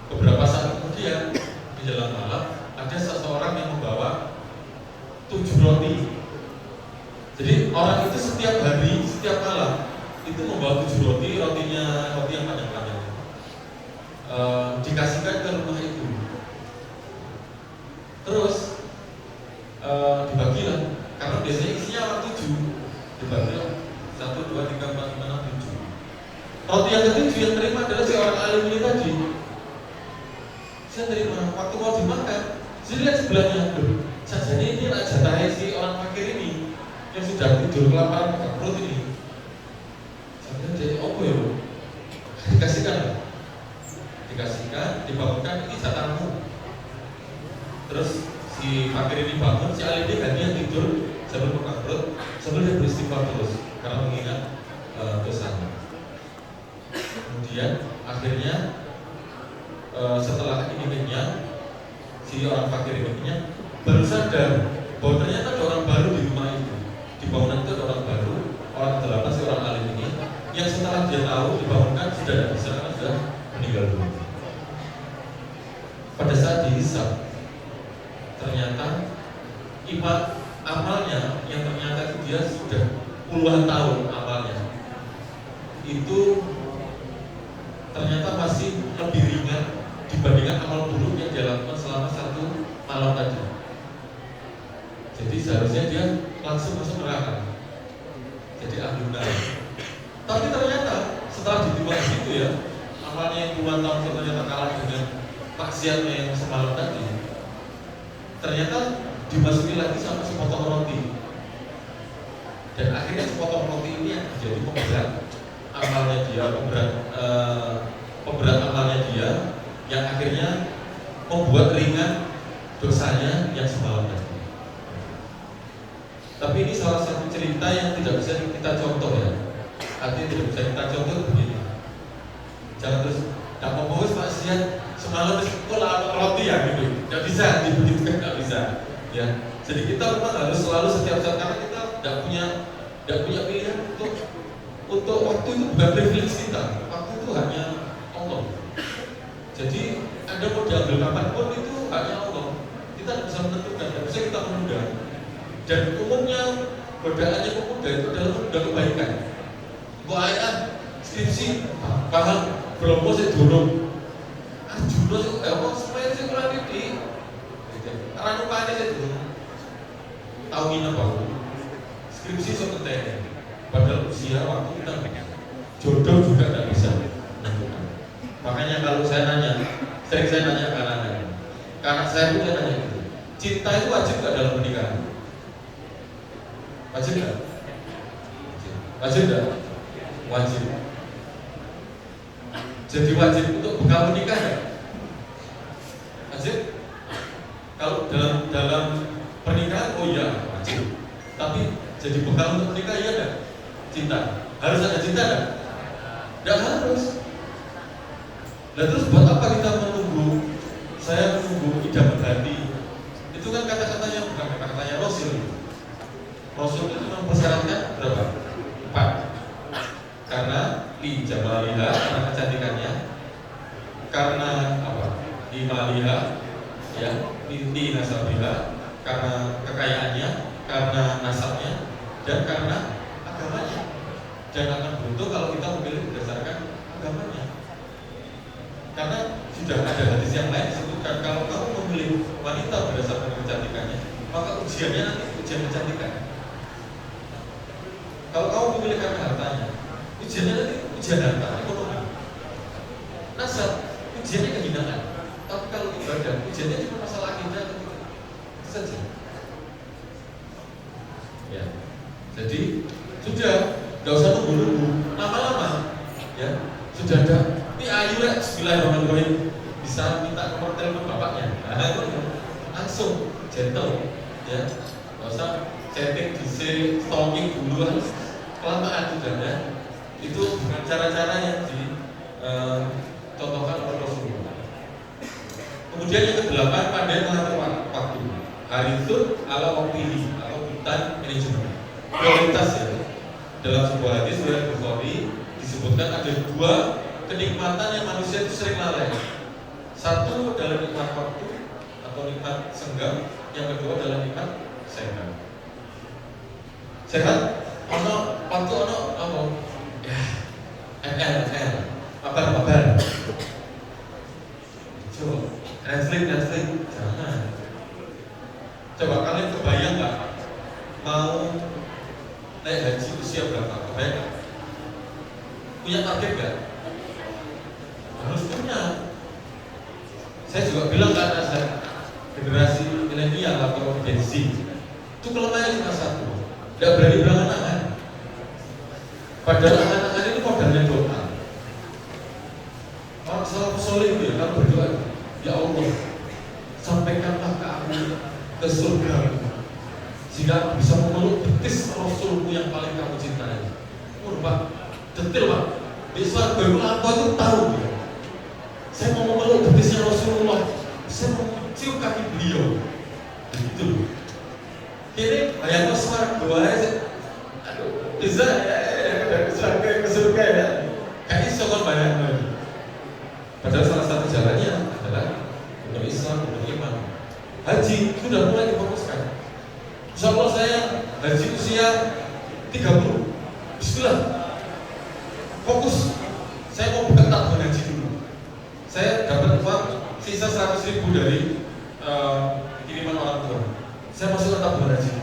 beberapa saat kemudian di jalan malam ada seseorang yang membawa 7 roti. Jadi orang itu setiap hari, setiap malam itu membawa 7 roti, rotinya roti yang panjang-panjang, dikasihkan ke rumah itu. Terus dibagilah, karena biasanya isinya orang 7, dibagilah 1, 2, 3, 4, 5, 6, 7. Roti yang ke-7 yang terima adalah si orang alim ini tadi. Saya terima, waktu mau dimakan, saya lihat sebelahnya, sajanya ini nak jatahnya si orang fakir ini yang sudah tidur kelaparan makan perut ini. Saya lihat jadi apa ya? Dikasihkan, dibangunkan, ini jatahmu. Terus si fakir ini bangun, si alim ini gantian tidur sambil makan perut, sambil dia beristighfar terus karena mengingat dosanya. Kemudian akhirnya setelah ini kenyang, si orang fakir ini kenyang, baru sadar bahwa ternyata ada orang baru di rumah itu, di bangunan itu ada orang baru, orang ke-8 si orang alim ini, yang setelah dia tahu dibangunkan sudah tidak bisa karena sudah meninggal dunia. Pada saat dihisab, ternyata amalnya yang ternyata dia sudah puluhan tahun amalnya itu ternyata masih lebih ringan dibandingkan amal buruk yang dilakukan selama 1 malam tadi. Jadi seharusnya dia langsung masuk neraka, jadi ahli neraka. Tapi ternyata setelah ditimbang di situ ya, amalnya yang puluhan tahun itu ternyata kalah dengan maksiatnya yang semalam tadi. Ternyata dimasuki lagi sama sepotong roti, dan akhirnya sepotong roti ini yang menjadi pemberat amalnya dia, pemberat amalnya dia, yang akhirnya membuat ringan dosanya yang semalam tadi. Tapi ini salah satu cerita yang tidak bisa kita contoh ya. Artinya tidak bisa kita contoh begini. Jangan terus tak mau maksiat semalam roti ya gitu. Tidak bisa dibegitukan, tidak bisa. Ya. Jadi kita memang harus selalu setiap saat, karena kita tidak punya pilihan untuk waktu itu bukan privilege kita. Waktu itu hanya Allah. Jadi Anda mau diambil kapanpun itu hanya Allah. Kita tidak bisa menentukan, tidak bisa kita menunda. Dan umumnya godaannya pemuda itu adalah menunda kebaikan. Ayah skripsi paham belum mau saya dorong. Juno sih apa supaya saya kurang didik. Karena rupanya saya dorong. Tahu ini apa? Skripsi seperti padahal usia waktu kita jodoh juga tidak bisa menentukan. Makanya kalau saya nanya, sering saya nanya ke anak saya pun nanya gitu. Cinta itu wajib nggak dalam pernikahan? Wajib nggak? Wajib nggak? Wajib. Jadi wajib untuk bekal menikah nggak? Wajib. Kalau dalam pernikahan, oh iya wajib. Tapi jadi bekal untuk menikah iya nggak? Cinta. Harus ada cinta nggak? Nggak harus. Nah terus buat apa kita menunggu? Saya menunggu idaman hati. Itu kan kata-katanya bukan kata-katanya Rasul. Rasul itu mempersyaratkan berapa? 4. Karena li jamaliha, karena kecantikannya. Karena apa? Li maliha, ya, li nasabiha, karena kekayaannya. dan karena agamanya, dan akan beruntung kalau kita memilih berdasarkan agamanya. Karena sudah ada hadis yang lain disebutkan kalau kamu memilih wanita berdasarkan kecantikannya, maka ujiannya nanti ujian kecantikan. Kalau kamu memilih karena hartanya, ujiannya nanti ujian harta, ekonomi. Nasab, ujiannya kehinaan. Tapi kalau ibadah, ujiannya cuma masalah akidah, itu saja. Ya, jadi sudah, nggak usah nunggu-nunggu lama-lama. Ya, sudah ada. Ini ayu ya, bismillahirrahmanirrahim, bisa minta nomor telepon bapaknya. Nah, itu langsung gentle, ya, nggak usah chatting, DC, stalking dulu, kelamaan sudah ya. Itu dengan cara-cara yang dicontohkan oleh Rasulullah. Kemudian yang ke-8, pandai mengatur waktu. Harithun ala waktihi atau time management. Prioritas ya. Dalam sebuah hadis riwayat Bukhari disebutkan ada 2 kenikmatan yang manusia itu sering lalai. Satu adalah nikmat waktu atau nikmat senggang, yang kedua adalah nikmat sehat. Sehat, waktu apa? Ya, ML, kabar. Coba, translate, jangan. Coba kalian kebayang nggak mau naik haji usia berapa? Kebayang nggak? Punya target nggak? Harus punya. Saya juga bilang ke anak saya, generasi milenial atau Gen Z, itu kelemahannya cuma satu, tidak berani berangan-angan. Padahal angan-angan itu modalnya doa. Orang salah soleh itu ya, kalau berdoa, ya Allah, sampaikanlah ke aku ke surga, sehingga aku bisa memeluk betis Rasulku yang paling kamu cintai. Pak, detail Pak. Di Islam apa itu tahu ya. Saya mau memeluk betisnya Rasulullah, saya mau cium kaki beliau, begitu loh. Kini bayangkan suara doa aja, aduh, bisa ya, dari surga ya, kayak iso kan bayangkan. Padahal salah satu jalannya adalah untuk Islam, untuk iman. Haji sudah mulai difokuskan. Insya Allah saya haji usia 30. Bismillah, fokus. Saya mau buka tabungan haji dulu. Saya dapat uang sisa 100.000 dari kiriman orang tua. Saya masuk ke tabungan haji.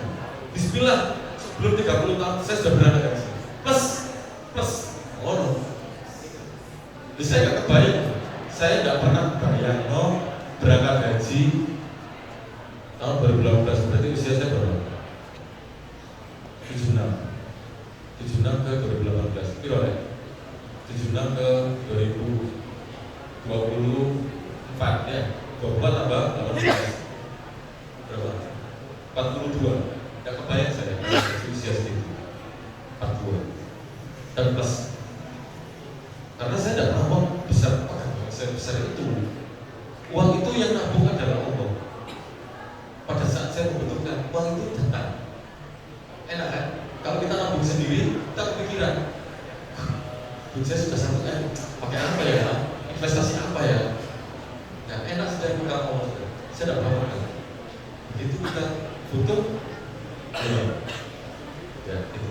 Bismillah, sebelum 30 tahun saya sudah berangkat haji. Plus, oh no. Jadi saya nggak kebayang. Saya nggak pernah bayang berangkat haji tahun 2018. Berarti usia saya berapa? 76 ke 2018. Kira ya? 76 ke 2024 ya. 24 tambah 18. Berapa? 42. Tidak kebayang saya usia segitu. 42. Dan plus. Karena saya tidak pernah besar itu. Uang itu yang nabung adalah Allah. Pada saat saya membutuhkan, uang itu datang. Enak kan? Kalau kita nabung sendiri, kita kepikiran, saya sudah satu pakai apa ya? Investasi apa ya? Nah, enak sudah buka Allah. Saya tidak apa-apa. Begitu kita butuh, ya itu.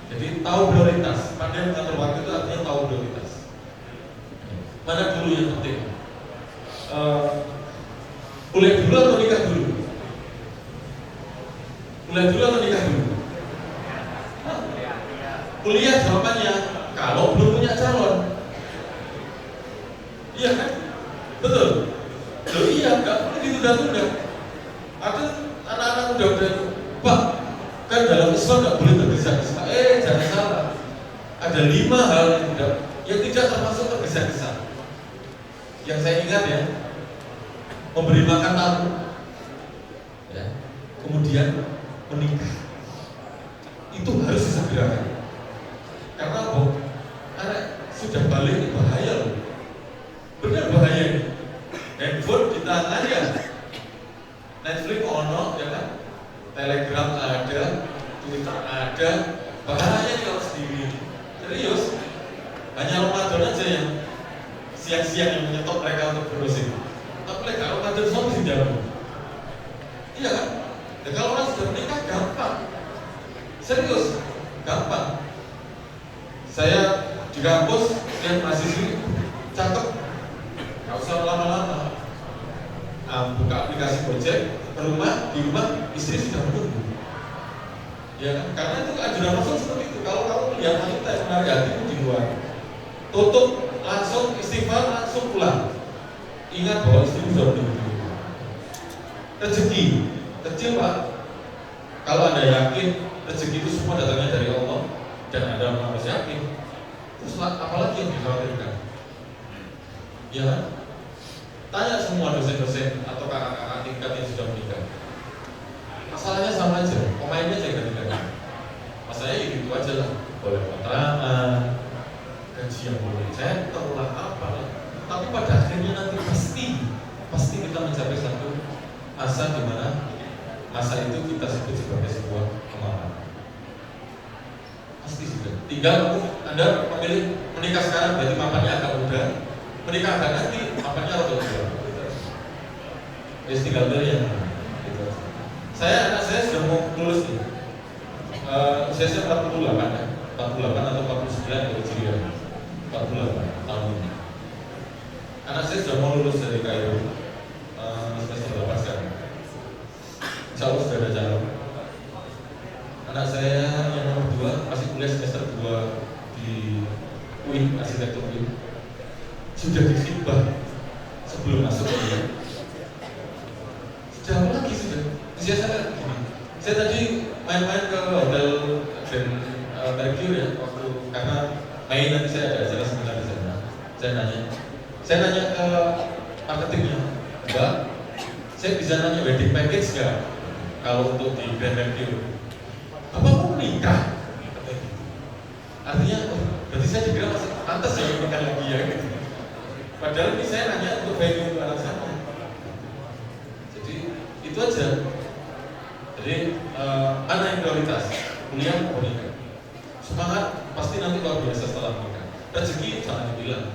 Jadi tahu prioritas. Pandai mengatur waktu itu artinya tahu prioritas. Mana dulu yang penting? Kuliah dulu atau nikah dulu? Kuliah dulu atau nikah dulu? Kuliah jawabannya kalau belum punya calon. Iya kan? Betul. Loh iya, enggak perlu ditunda-tunda. Ada anak-anak muda Pak, kan dalam Islam enggak boleh tergesa-gesa. Jangan salah. Ada 5 hal yang tidak termasuk tergesa-gesa. Yang saya ingat ya, memberi makan tamu, ya, kemudian menikah, itu harus disegerakan. Karena apa? Karena sudah balik bahaya loh, benar bahaya ini. Handphone di tangan ya, Netflix ono ya kan, Telegram ada, Twitter ada, bahaya kalau sendiri. Serius, hanya Ramadan aja yang siang-siang yang menyetop mereka untuk browsing. Tapi mereka Ramadan semua di dalam. Iya kan? Dan kalau orang sudah menikah gampang. Serius, gampang. Saya di kampus lihat mahasiswi cakep, nggak usah lama-lama. Buka aplikasi Gojek, di rumah istri sudah menunggu. Ya kan? Karena itu ajaran Rasul seperti itu. Kalau kamu melihat wanita yang menarik hatimu di luar, tutup, langsung istighfar, langsung pulang. Ingat bahwa istri sudah menunggu. Rezeki kecil Pak. Kalau Anda yakin rezeki itu semua datangnya dari Allah dan Anda harus yakin, terus apalagi yang dikhawatirkan? Ya kan? Tanya semua dosen-dosen atau kakak-kakak tingkat yang sudah menikah. Masalahnya sama aja, pemainnya aja ganti-ganti. Masalahnya ya gitu aja lah. Boleh kontrakan, gaji yang boleh cetak lah apa lah. Tapi pada akhirnya nanti pasti kita mencapai satu masa di mana masa itu kita sebut sebagai sebuah kemampuan. Pasti sudah. Tinggal Anda memilih menikah sekarang berarti mapannya agak muda. Menikah agak nanti mapannya rada tua. Jadi tinggal pilih yang gitu. Anak saya sudah mau lulus nih. Usia saya 48 ya. 48 atau 49 kalau Syria. 48 tahun ini. Anak saya sudah mau lulus dari Kairo. Semester 8 sekarang. Insya Allah sudah ada calon. Anak saya yang nomor 2 masih kuliah semester 2 di UIN, arsitektur UIN. Sudah dikhitbah sebelum masuk kuliah. Sudah lagi sudah. Usia saya begini. Saya tadi main-main ke hotel Grand Mercure ya waktu karena main nanti saya ada acara sebentar di sana. Saya nanya ke marketingnya, Mbak, saya bisa nanya wedding package nggak kalau untuk di Grand Mercure? Bapak mau menikah? Artinya, berarti saya dikira masih pantas ya menikah lagi ya gitu. Padahal ini saya nanya untuk venue untuk anak saya. Jadi itu aja. Jadi mana yang prioritas? Kuliah atau menikah? Semangat pasti nanti luar biasa setelah menikah. Rezeki jangan dibilang.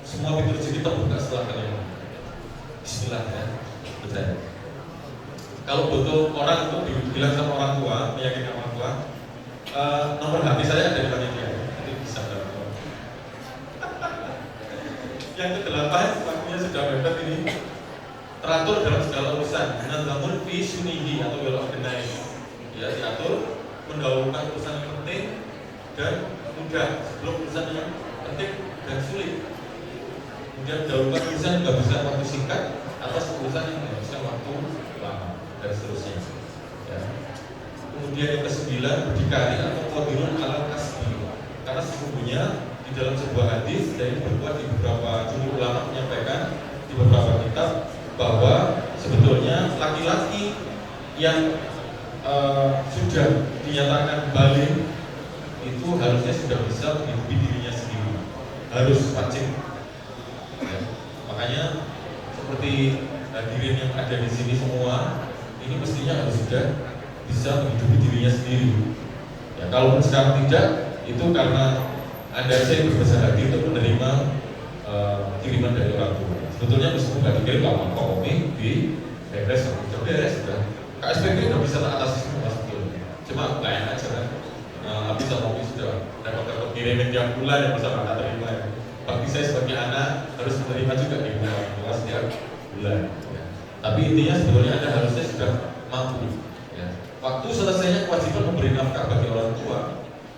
Semua pintu rezeki terbuka setelah kalian. Bismillah ya. Betul. Kalau butuh orang untuk dibilang sama orang tua, meyakinkan orang tua, nomor HP saya ada di panitia. Nanti bisa dapat. Yang ke-8, waktunya sudah mepet ini. Teratur dalam segala urusan. Namun visunihi atau well organized. Ya, diatur mendahulukan urusan yang penting dan mudah sebelum urusan yang penting dan sulit. Kemudian dahulukan urusan nggak bisa waktu singkat atas urusan yang nggak bisa waktu lama dan seterusnya. Ya. Kemudian yang ke-9 berdikari atau qadirun ala kasbi. Karena sesungguhnya di dalam sebuah hadis dari berbuat di beberapa jumhur ulama menyampaikan di beberapa kitab bahwa sebetulnya laki-laki yang sudah dinyatakan balik itu harusnya sudah bisa menghidupi dirinya sendiri, harus wajib. Ya. Makanya seperti hadirin yang ada di sini semua, ini mestinya harus sudah bisa menghidupi dirinya sendiri. Ya, kalau sekarang tidak, itu karena Anda saya berbesar hati untuk menerima kiriman dari orang tua. Sebetulnya meskipun nggak dikirim lama kok di beres, sudah beres sudah. KSPP udah bisa atasi semua sebetulnya. Cuma nggak enak aja kan. Habis sama Omi sudah dapat kiriman tiap bulan yang bisa nggak terima. Ya. Bagi saya sebagai anak harus menerima juga di bulan setiap bulan. Ya. Tapi intinya sebetulnya Anda harusnya sudah mampu. Ya. Waktu selesainya kewajiban memberi nafkah bagi orang tua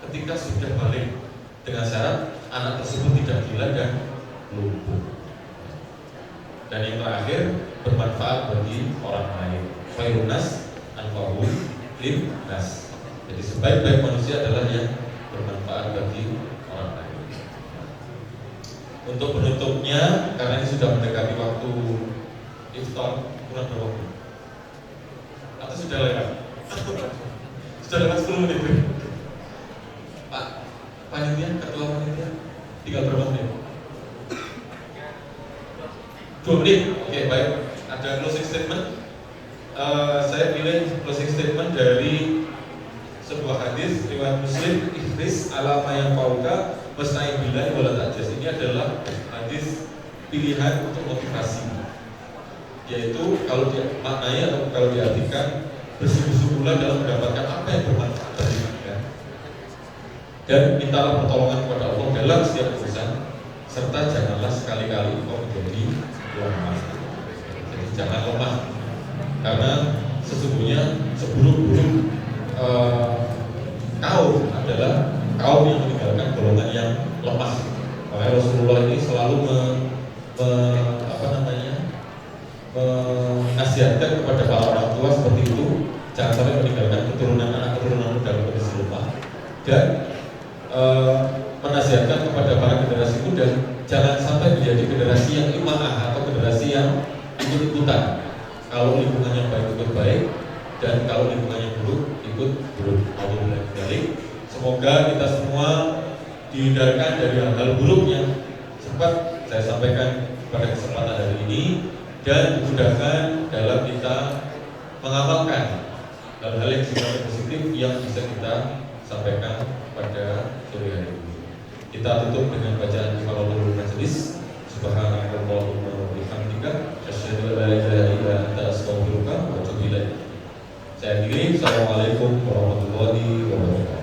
ketika sudah balik dengan syarat anak tersebut tidak gila dan lumpuh. Dan yang terakhir bermanfaat bagi orang lain. Khairunas anfa'uhum linnas. Jadi sebaik-baik manusia adalah yang bermanfaat bagi orang lain. Untuk penutupnya, karena ini sudah mendekati waktu iftar, kurang berapa menit? Atau sudah lewat? Sudah lewat 10 menit. Pak panitia, ketua panitia, tinggal berapa menit? 2 menit. Oke, baik. Ada closing statement. Saya pilih closing statement dari sebuah hadis riwayat Muslim, ihris ala ma yanfa'uka wasta'in billahi wala ta'jaz. Ini adalah hadis pilihan untuk motivasi. Yaitu kalau dimaknai atau kalau diartikan bersungguh-sungguhlah dalam mendapatkan apa yang bermanfaat bagi Anda dan mintalah pertolongan kepada Allah dalam setiap urusan, serta janganlah sekali-kali engkau menjadi lemah. Jadi jangan lemah, karena sesungguhnya seburuk-buruk kaum adalah kaum yang meninggalkan golongan yang lemah. Makanya Rasulullah ini selalu menasihatkan kepada para orang tua seperti itu, jangan sampai meninggalkan keturunan dalam kondisi lemah, dan menasihatkan kepada para generasi muda jangan sampai menjadi generasi yang imaah atau generasi yang ikut-ikutan. Kalau lingkungannya baik ikut baik, dan kalau lingkungannya buruk ikut buruk. Semoga kita semua dihindarkan dari hal-hal buruk yang sempat saya sampaikan pada kesempatan hari ini, dan dimudahkan dalam kita mengamalkan hal-hal yang sifatnya positif yang bisa kita sampaikan pada sore hari ini. Kita tutup dengan bacaan Kifaratul Majelis. Subhanallahumma wa bihamdika, asyhadu an la ilaha illa anta, astaghfiruka wa atubu ilaik. Saya akhiri. Assalamualaikum warahmatullahi wabarakatuh.